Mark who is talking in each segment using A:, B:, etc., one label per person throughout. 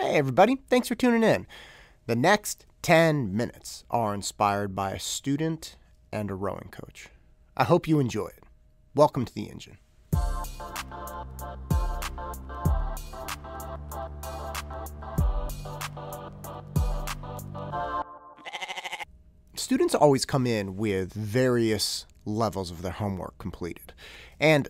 A: Hey everybody, thanks for tuning in. The next 10 minutes are inspired by a student and a rowing coach. I hope you enjoy it. Welcome to the engine. Students always come in with various levels of their homework completed. And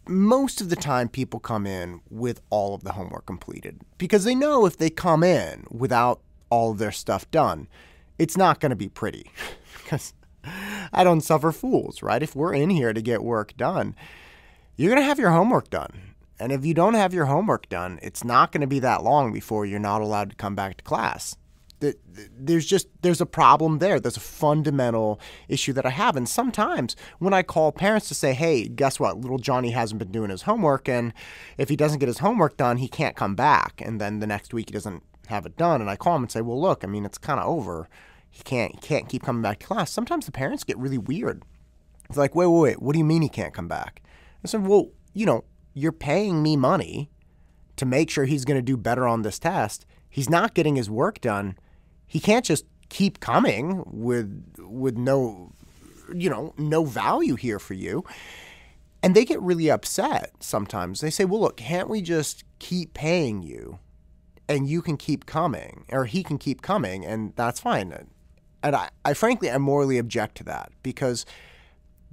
A: most of the time people come in with all of the homework completed because they know if they come in without all of their stuff done, it's not going to be pretty. Because I don't suffer fools, right? If we're in here to get work done, you're going to have your homework done. And if you don't have your homework done, it's not going to be that long before you're not allowed to come back to class. There's a problem there. There's a fundamental issue that I have. And sometimes when I call parents to say, hey, guess what? Little Johnny hasn't been doing his homework. And if he doesn't get his homework done, he can't come back. And then the next week he doesn't have it done. And I call him and say, well, look, I mean, it's kind of over. He can't keep coming back to class. Sometimes the parents get really weird. It's like, wait. What do you mean he can't come back? I said, well, you're paying me money to make sure he's going to do better on this test. He's not getting his work done. He can't just keep coming with no value here for you. And they get really upset sometimes. They say, well, look, can't we just keep paying you and you can keep coming, or he can keep coming, and that's fine. And I frankly, I morally object to that, because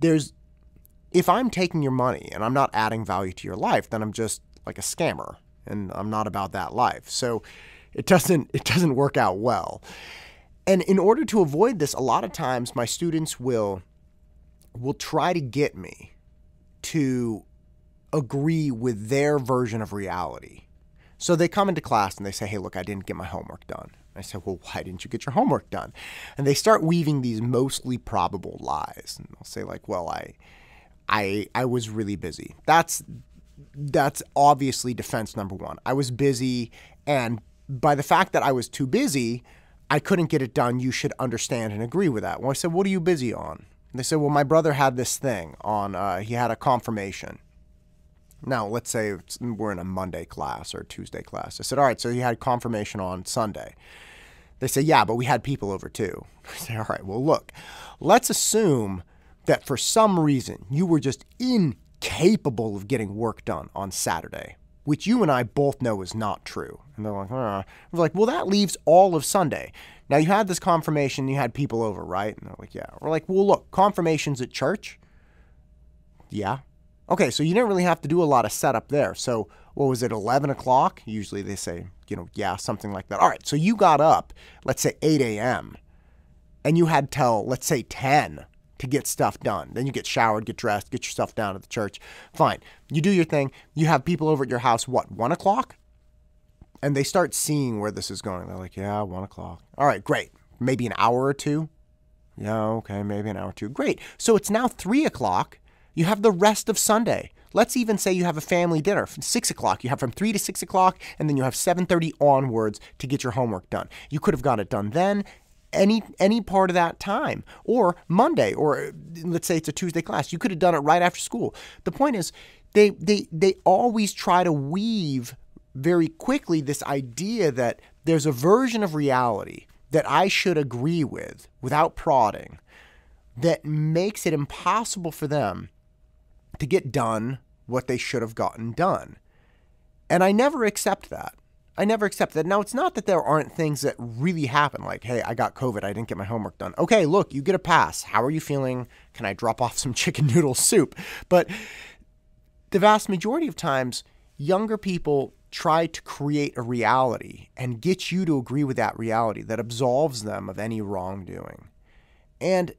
A: if I'm taking your money and I'm not adding value to your life, then I'm just like a scammer, and I'm not about that life. So it doesn't work out well. And in order to avoid this, a lot of times my students will try to get me to agree with their version of reality. So they come into class and they say, hey, look, I didn't get my homework done. I say, well, why didn't you get your homework done? And they start weaving these mostly probable lies. And they'll say like, well, I was really busy. That's obviously defense number one. I was busy, and by the fact that I was too busy, I couldn't get it done. You should understand and agree with that. Well, I said, what are you busy on? And they said, well, my brother had this thing on, he had a confirmation. Now, let's say we're in a Monday class or a Tuesday class. I said, all right, so he had confirmation on Sunday. They say, yeah, but we had people over too. I say, all right, well, look, let's assume that for some reason you were just incapable of getting work done on Saturday, which you and I both know is not true. And they're like, we're like, well, that leaves all of Sunday. Now, you had this confirmation, you had people over, right? And they're like, yeah. We're like, well, look, confirmations at church? Yeah. Okay, so you didn't really have to do a lot of setup there. So what was it, 11 o'clock? Usually they say, yeah, something like that. All right, so you got up, let's say 8 a.m., and you had till, let's say 10 to get stuff done. Then you get showered, get dressed, get yourself down to the church. Fine. You do your thing. You have people over at your house, what, 1 o'clock? And they start seeing where this is going. They're like, yeah, 1 o'clock. All right, great. Maybe an hour or two? Yeah, okay, maybe an hour or two. Great. So it's now 3 o'clock. You have the rest of Sunday. Let's even say you have a family dinner from 6 o'clock. You have from 3 to 6 o'clock, and then you have 7:30 onwards to get your homework done. You could have got it done then, any part of that time, or Monday, or let's say it's a Tuesday class. You could have done it right after school. The point is, they always try to weave very quickly this idea that there's a version of reality that I should agree with without prodding that makes it impossible for them to get done what they should have gotten done. And I never accept that. Now, it's not that there aren't things that really happen, like, hey, I got COVID, I didn't get my homework done. Okay, look, you get a pass. How are you feeling? Can I drop off some chicken noodle soup? But the vast majority of times, younger people try to create a reality and get you to agree with that reality that absolves them of any wrongdoing. And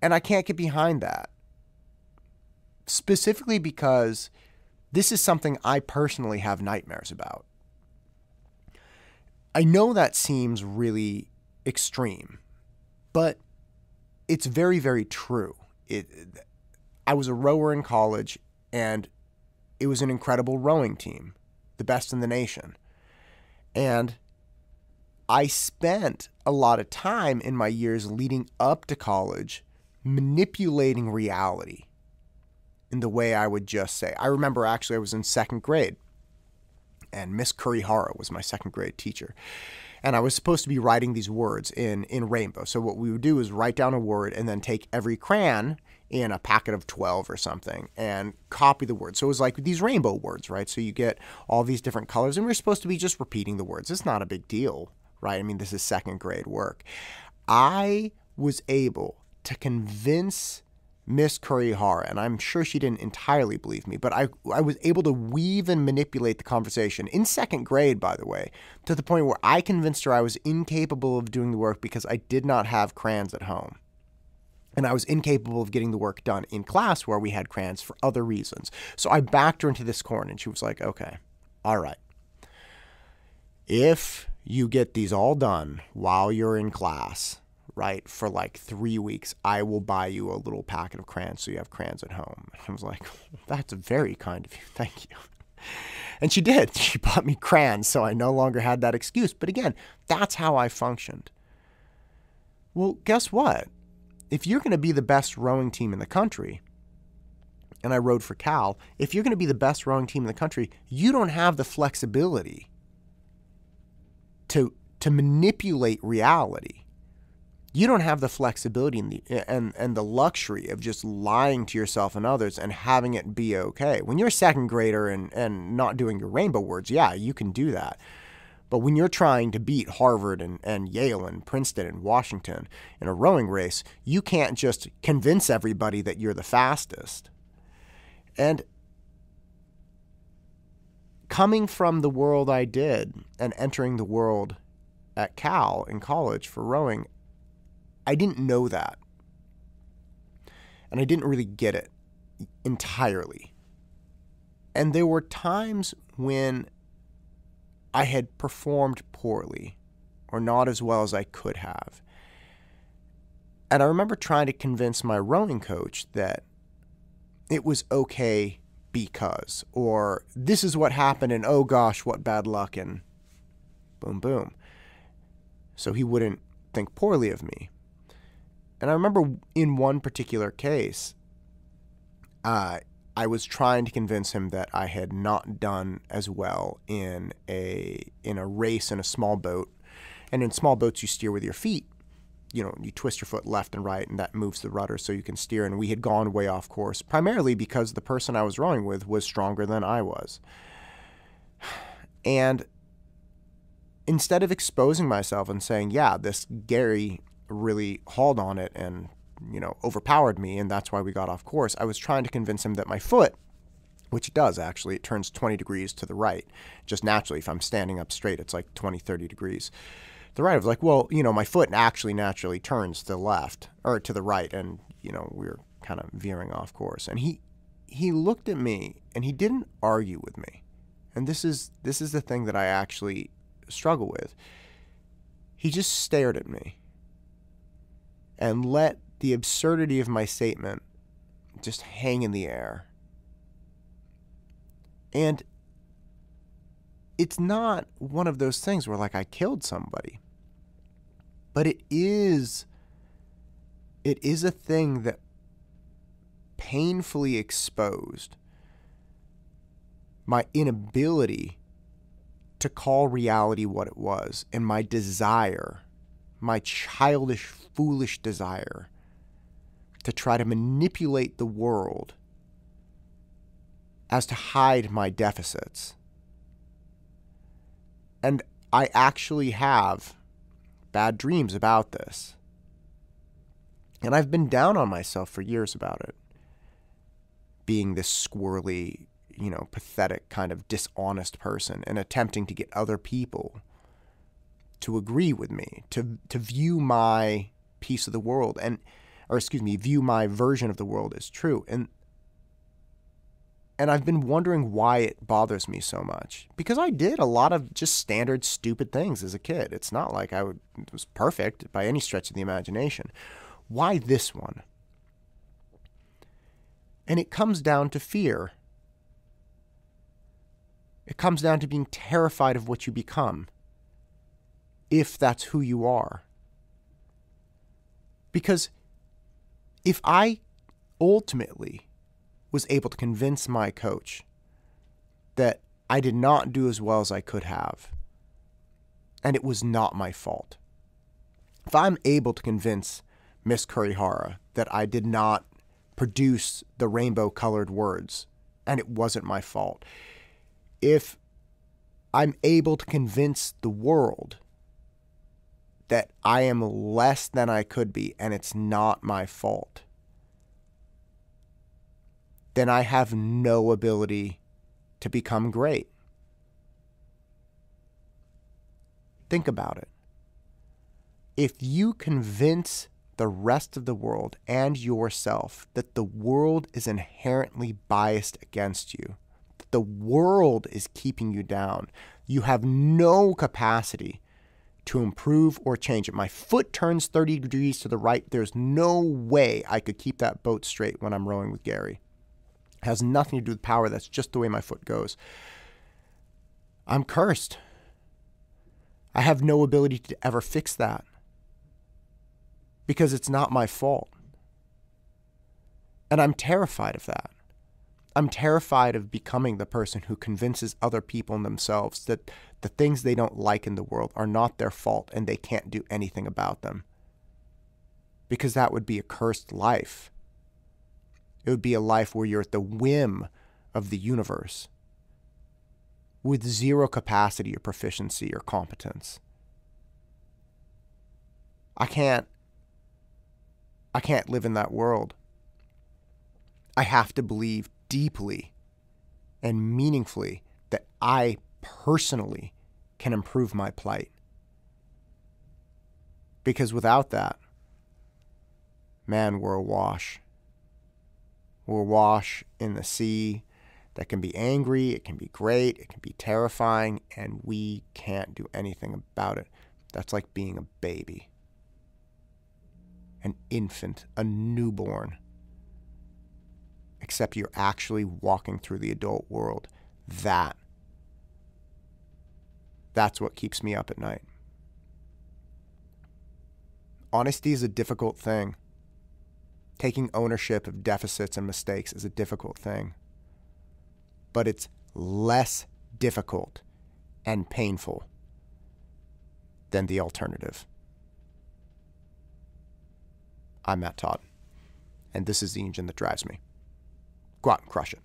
A: I can't get behind that. Specifically because this is something I personally have nightmares about. I know that seems really extreme, but it's very, very true. I was a rower in college, and it was an incredible rowing team, the best in the nation. And I spent a lot of time in my years leading up to college manipulating reality in the way I would just say. I remember actually I was in second grade, And Miss Kurihara was my second grade teacher. And I was supposed to be writing these words in rainbow. So what we would do is write down a word and then take every crayon in a packet of 12 or something and copy the word. So it was like these rainbow words, right? So you get all these different colors, and we're supposed to be just repeating the words. It's not a big deal, right? I mean, this is second grade work. I was able to convince Miss Kurihara, and I'm sure she didn't entirely believe me, but I was able to weave and manipulate the conversation in second grade, by the way, to the point where I convinced her I was incapable of doing the work because I did not have crayons at home. And I was incapable of getting the work done in class where we had crayons for other reasons. So I backed her into this corner, and she was like, okay, all right. If you get these all done while you're in class, right, for like 3 weeks, I will buy you a little packet of crayons so you have crayons at home. I was like, that's very kind of you. Thank you. And she did. She bought me crayons, so I no longer had that excuse. But again, that's how I functioned. Well, guess what? If you're going to be the best rowing team in the country, and I rowed for Cal, if you're going to be the best rowing team in the country, you don't have the flexibility to manipulate reality. You don't have the flexibility and the luxury of just lying to yourself and others and having it be okay. When you're a second grader and not doing your rainbow words, yeah, you can do that. But when you're trying to beat Harvard and Yale and Princeton and Washington in a rowing race, you can't just convince everybody that you're the fastest. And coming from the world I did and entering the world at Cal in college for rowing, I didn't know that. And I didn't really get it entirely. And there were times when I had performed poorly or not as well as I could have. And I remember trying to convince my rowing coach that it was okay because, or this is what happened and oh gosh, what bad luck, and boom, boom. So he wouldn't think poorly of me. And I remember in one particular case, I was trying to convince him that I had not done as well in a race in a small boat. And in small boats, you steer with your feet. You know, you twist your foot left and right, and that moves the rudder so you can steer. And we had gone way off course, primarily because the person I was rowing with was stronger than I was. And instead of exposing myself and saying, yeah, this Gary really hauled on it and overpowered me, and that's why we got off course, I was trying to convince him that my foot, which it does actually, it turns 20 degrees to the right. Just naturally, if I'm standing up straight, it's like 20, 30 degrees. The right, I was like, well, my foot actually naturally turns to the left, or to the right, and, we were kind of veering off course. And he looked at me, and he didn't argue with me. And this is the thing that I actually struggle with. He just stared at me and let the absurdity of my statement just hang in the air. And it's not one of those things where like I killed somebody, but it is a thing that painfully exposed my inability to call reality what it was, and my desire, my childish, foolish desire to try to manipulate the world as to hide my deficits. And I actually have bad dreams about this. And I've been down on myself for years about it. Being this squirrely, pathetic kind of dishonest person and attempting to get other people to agree with me, to view my piece of the world view my version of the world as true. And I've been wondering why it bothers me so much. Because I did a lot of just standard stupid things as a kid. It's not like it was perfect by any stretch of the imagination. Why this one? And it comes down to fear. It comes down to being terrified of what you become, if that's who you are. Because if I ultimately was able to convince my coach that I did not do as well as I could have. And it was not my fault. If I'm able to convince Miss Kurihara that I did not produce the rainbow-colored words, and it wasn't my fault, if I'm able to convince the world that I am less than I could be and it's not my fault, then I have no ability to become great. Think about it. If you convince the rest of the world and yourself that the world is inherently biased against you, that the world is keeping you down, you have no capacity to improve or change it. My foot turns 30 degrees to the right. There's no way I could keep that boat straight when I'm rowing with Gary. It has nothing to do with power. That's just the way my foot goes. I'm cursed. I have no ability to ever fix that because it's not my fault. And I'm terrified of that. I'm terrified of becoming the person who convinces other people and themselves that the things they don't like in the world are not their fault and they can't do anything about them. Because that would be a cursed life. It would be a life where you're at the whim of the universe with zero capacity or proficiency or competence. I can't live in that world. I have to believe deeply and meaningfully that I personally can improve my plight. Because without that, man, we're awash. We're awash in the sea that can be angry, it can be great, it can be terrifying, and we can't do anything about it. That's like being a baby, an infant, a newborn. Except you're actually walking through the adult world. That's what keeps me up at night. Honesty is a difficult thing. Taking ownership of deficits and mistakes is a difficult thing. But it's less difficult and painful than the alternative. I'm Matt Todd, and this is the engine that drives me. Go out and crush it.